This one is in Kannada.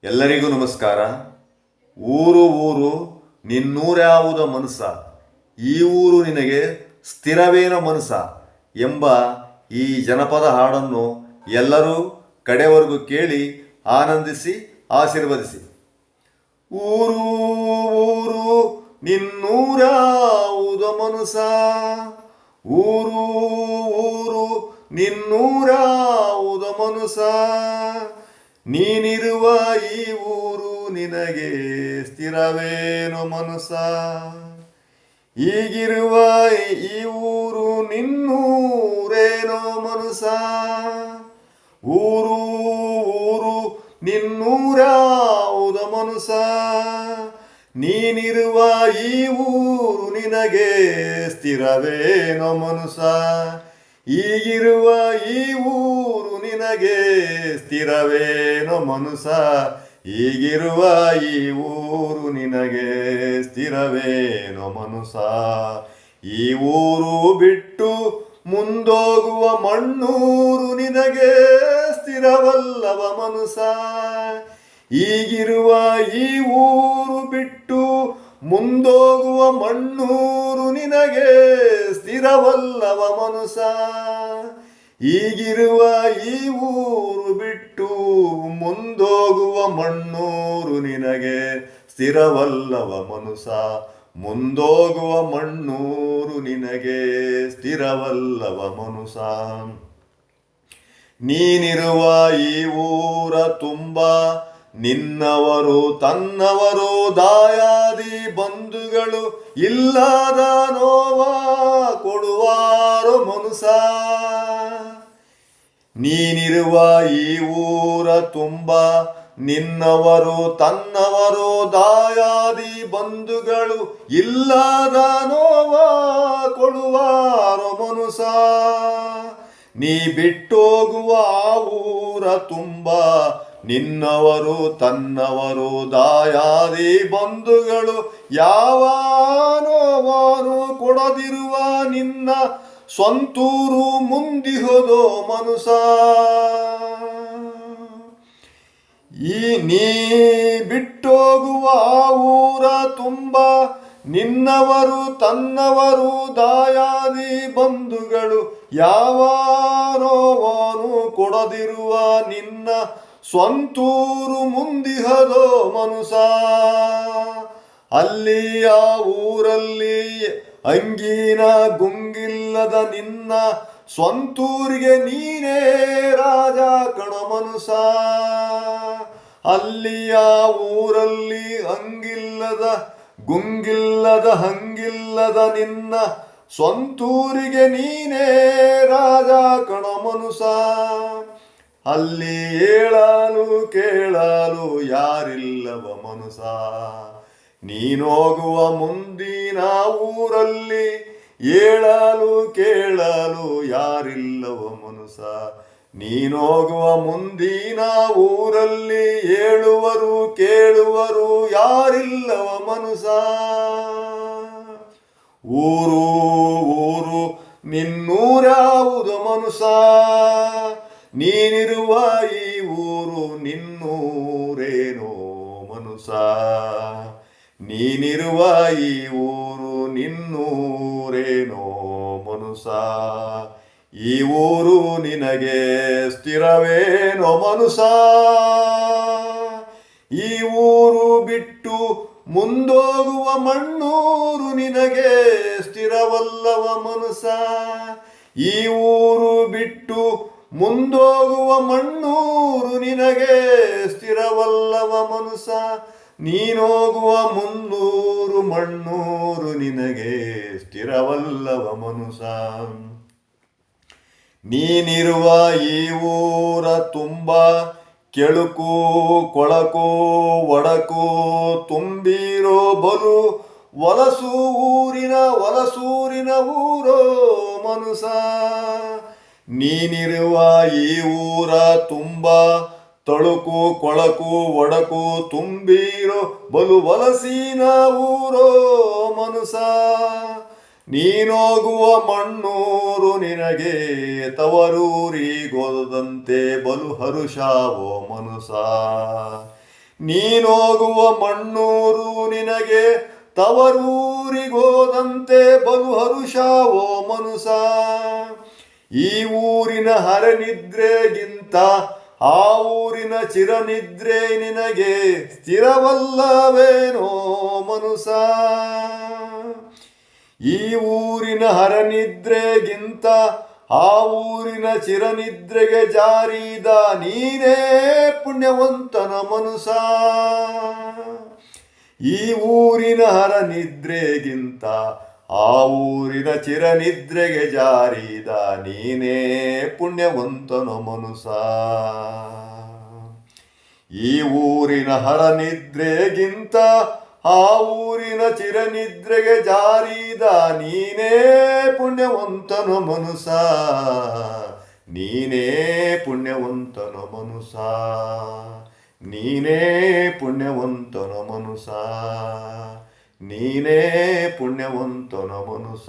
ಎಲ್ಲರಿಗೂ ನಮಸ್ಕಾರ. ಊರು ಊರು ನಿನ್ನೂರ್ಯಾವುದ ಮನಸ, ಈ ಊರು ನಿನಗೆ ಸ್ಥಿರವೇನೋ ಮನಸ ಎಂಬ ಈ ಜನಪದ ಹಾಡನ್ನು ಎಲ್ಲರೂ ಕಡೆವರೆಗೂ ಕೇಳಿ ಆನಂದಿಸಿ ಆಶೀರ್ವದಿಸಿ. ಊರು ಊರು ನಿನ್ನೂರ್ಯಾವುದ ಮನಸ, ಊರು ಊರು ನಿನ್ನೂರ್ಯಾವುದ ಮನಸ, ನೀನಿರುವ ಈ ಊರು ನಿನಗೆ ಸ್ಥಿರವೇನೋ ಮನಸ, ಈಗಿರುವ ಈ ಊರು ನಿನ್ನೂರೇನೋ ಮನಸ, ಊರು ಊರು ನಿನ್ನೂರ್ಯಾವುದ ಮನಸ, ನೀನಿರುವ ಈ ಊರು ನಿನಗೆ ಸ್ಥಿರವೇನೋ ಮನಸ, ಈಗಿರುವ ಈ ಊರು ನಿನಗೆ ಸ್ಥಿರವೇನೋ ಮನಸ, ಈಗಿರುವ ಈ ಊರು ನಿನಗೆ ಸ್ಥಿರವೇನೋ ಮನಸ, ಈ ಊರು ಬಿಟ್ಟು ಮುಂದೋಗುವ ಮಣ್ಣೂರು ನಿನಗೆ ಸ್ಥಿರವಲ್ಲವ ಮನಸ, ಈಗಿರುವ ಈ ಊರು ಬಿಟ್ಟು ಮುಂದೋಗುವ ಮಣ್ಣೂರು ನಿನಗೆ ಸ್ಥಿರವಲ್ಲವ ಮನಸ, ಈಗಿರುವ ಈ ಊರು ಬಿಟ್ಟು ಮುಂದೋಗುವ ಮಣ್ಣೂರು ನಿನಗೆ ಸ್ಥಿರವಲ್ಲವ ಮನಸ, ಮುಂದೋಗುವ ಮಣ್ಣೂರು ನಿನಗೆ ಸ್ಥಿರವಲ್ಲವ ಮನಸ, ನೀನಿರುವ ಈ ಊರ ತುಂಬ ನಿನ್ನವರು ತನ್ನವರು ದಾಯಾದಿ ಬಂಧುಗಳು ಇಲ್ಲದ ನೋವ ಕೊಡುವಾರು ಮನಸ, ನೀನಿರುವ ಈ ಊರ ತುಂಬ ನಿನ್ನವರು ತನ್ನವರು ದಾಯಾದಿ ಬಂಧುಗಳು ಇಲ್ಲದ ನೋವ ಕೊಡುವಾರು ಮನಸ, ನೀ ಬಿಟ್ಟೋಗುವ ಆ ಊರ ತುಂಬ ನಿನ್ನವರು ತನ್ನವರು ದಾಯಾದಿ ಬಂಧುಗಳು ಯಾವ ನೋವಾನು ಕೊಡದಿರುವ ನಿನ್ನ ಸ್ವಂತೂರು ಮುಂದಿಹೋದೋ ಮನಸ, ಈ ನೀ ಬಿಟ್ಟೋಗುವ ಆ ಊರ ತುಂಬ ನಿನ್ನವರು ತನ್ನವರು ದಾಯಾದಿ ಬಂಧುಗಳು ಯಾವ ನೋವಾನು ಕೊಡದಿರುವ ನಿನ್ನ ಸ್ವಂತೂರು ಮುಂದಿಹದೋ ಮನಸ, ಅಲ್ಲಿ ಆ ಊರಲ್ಲಿ ಅಂಗಿನ ಗುಂಗಿಲ್ಲದ ನಿನ್ನ ಸ್ವಂತೂರಿಗೆ ನೀನೇ ರಾಜ ಕಣೋ ಮನಸ, ಅಲ್ಲಿ ಆ ಊರಲ್ಲಿ ಅಂಗಿಲ್ಲದ ಗುಂಗಿಲ್ಲದ ಹಂಗಿಲ್ಲದ ನಿನ್ನ ಸ್ವಂತೂರಿಗೆ ನೀನೇ ರಾಜ ಕಣೋ ಮನಸ, ಅಲ್ಲಿ ಹೇಳಲು ಕೇಳಲು ಯಾರಿಲ್ಲವ ಮನಸ, ನೀನೋಗುವ ಮುಂದಿನ ಊರಲ್ಲಿ ಹೇಳಲು ಕೇಳಲು ಯಾರಿಲ್ಲವ ಮನಸ, ನೀನೋಗುವ ಮುಂದಿನ ಊರಲ್ಲಿ ಹೇಳುವರು ಕೇಳುವರು ಯಾರಿಲ್ಲವ ಮನಸ, ಊರು ಊರು ನಿನ್ನೂರ್ಯಾವುದು ಮನಸ, ನೀನಿರುವ ಈ ಊರು ನಿನ್ನೂರೇನೋ ಮನಸ, ನೀನಿರುವ ಈ ಊರು ನಿನ್ನೂರೇನೋ ಮನಸ, ಈ ಊರು ನಿನಗೆ ಸ್ಥಿರವೇನೋ ಮನಸ, ಈ ಊರು ಬಿಟ್ಟು ಮುಂದೋಗುವ ಮಣ್ಣೂರು ನಿನಗೆ ಸ್ಥಿರವಲ್ಲವ ಮನಸ, ಈ ಊರು ಬಿಟ್ಟು ಮುಂದೋಗುವ ಮಣ್ಣೂರು ನಿನಗೆ ಸ್ಥಿರವಲ್ಲವ ಮನಸ, ನೀನೋಗುವ ಮುನ್ನೂರು ಮಣ್ಣೂರು ನಿನಗೆ ಸ್ಥಿರವಲ್ಲವ ಮನಸ, ನೀನಿರುವ ಈ ಊರ ತುಂಬ ಕೆಳುಕು ಕೊಳಕು ಒಡಕು ತುಂಬಿರೋ ಬಲು ವಲಸೂರಿನ ಊರೋ ಮನಸ, ನೀನಿರುವ ಈ ಊರ ತುಂಬ ತಳುಕು ಕೊಳಕು ಒಡಕು ತುಂಬಿರೋ ಬಲು ವಲಸಿನ ಊರೋ ಮನಸ, ನೀನೋಗುವ ಮಣ್ಣೂರು ನಿನಗೆ ತವರೂರಿಗೋದಂತೆ ಬಲು ಹರುಷಾವೋ ಮನಸ, ನೀನೋಗುವ ಮಣ್ಣೂರು ನಿನಗೆ ತವರೂರಿಗೋದಂತೆ ಬಲು ಹರುಷವೋ ಮನುಸ. ಈ ಊರಿನ ಹರನಿದ್ರೆಗಿಂತ ಆ ಊರಿನ ಚಿರನಿದ್ರೆ ನಿನಗೆ ಸ್ಥಿರವಲ್ಲವೇನೋ ಮನುಸ. ಈ ಊರಿನ ಹರನಿದ್ರೆಗಿಂತ ಆ ಊರಿನ ಚಿರನಿದ್ರೆಗೆ ಜಾರಿದ ನೀನೇ ಪುಣ್ಯವಂತನ ಮನುಸ. ಈ ಊರಿನ ಹರನಿದ್ರೆಗಿಂತ ಆ ಊರಿನ ಚಿರನಿದ್ರೆಗೆ ಜಾರಿದ ನೀನೇ ಪುಣ್ಯವಂತನ ಮನುಸ. ಈ ಊರಿನ ಹರನಿದ್ರೆಗಿಂತ ಆ ಊರಿನ ಚಿರನಿದ್ರೆಗೆ ಜಾರಿದ ನೀನೇ ಪುಣ್ಯವಂತನ ಮನುಸ. ನೀನೇ ಪುಣ್ಯವಂತನ ಮನುಸ. ನೀನೇ ಪುಣ್ಯವಂತನ ಮನುಸ. ನೀನೇ ಪುಣ್ಯವಂತನ ಮನುಸ.